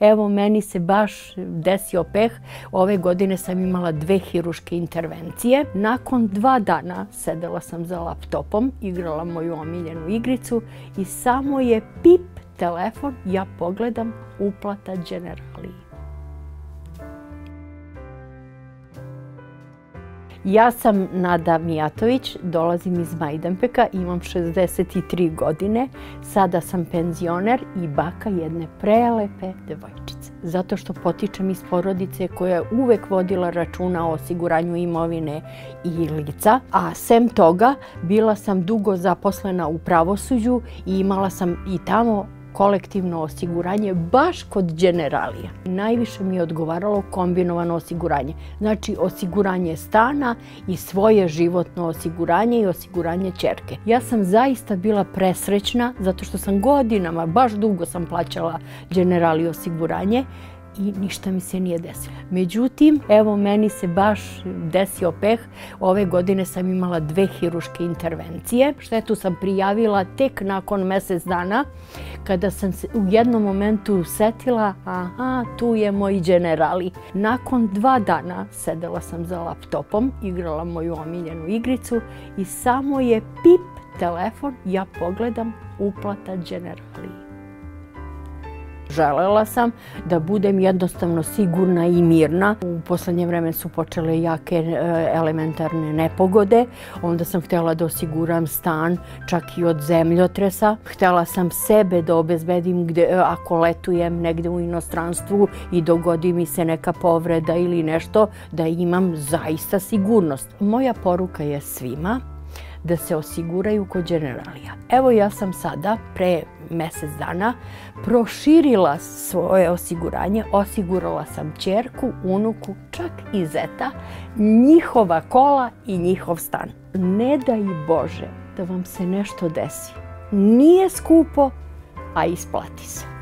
Evo, meni se baš desio peh. Ove godine sam imala 2 hiruške intervencije. Nakon 2 dana sedela sam za laptopom, igrala moju omiljenu igricu i samo je pip telefon, ja pogledam, uplata Generali. Ja sam Nada Mijatović, dolazim iz Majdanpeka, imam 63 godine, sada sam penzioner i baka jedne prelepe devojčice. Zato što potičem iz porodice koja je uvek vodila računa o osiguranju imovine i lica, a sem toga bila sam dugo zaposlena u pravosuđu i imala sam i tamo kolektivno osiguranje baš kod Generalija. Najviše mi je odgovaralo kombinovano osiguranje. Znači osiguranje stana i svoje životno osiguranje i osiguranje ćerke. Ja sam zaista bila presrećna zato što sam godinama, baš dugo sam plaćala Generali osiguranje i ništa mi se nije desilo. Međutim, evo, meni se baš desio peh. Ove godine sam imala 2 hiruške intervencije. Štetu sam prijavila tek nakon mjesec dana, kada sam se u jednom momentu setila, aha, tu je moj Generali. Nakon 2 dana sedela sam za laptopom, igrala moju omiljenu igricu i samo je pip telefon, ja pogledam, uplata Generali. Želela sam da budem jednostavno sigurna i mirna. U poslednje vreme su počele jake elementarne nepogode. Onda sam htjela da osiguram stan čak i od zemljotresa. Htjela sam sebe da obezbedim ako letujem negde u inostranstvu i dogodi mi se neka povreda ili nešto, da imam zaista sigurnost. Moja poruka je svima da se osiguraju kod Generalija. Evo, ja sam sada pre mjesec dana proširila svoje osiguranje, osigurala sam ćerku, unuku, čak i zeta, njihova kola i njihov stan. Ne daj Bože da vam se nešto desi. Nije skupo, a isplati se.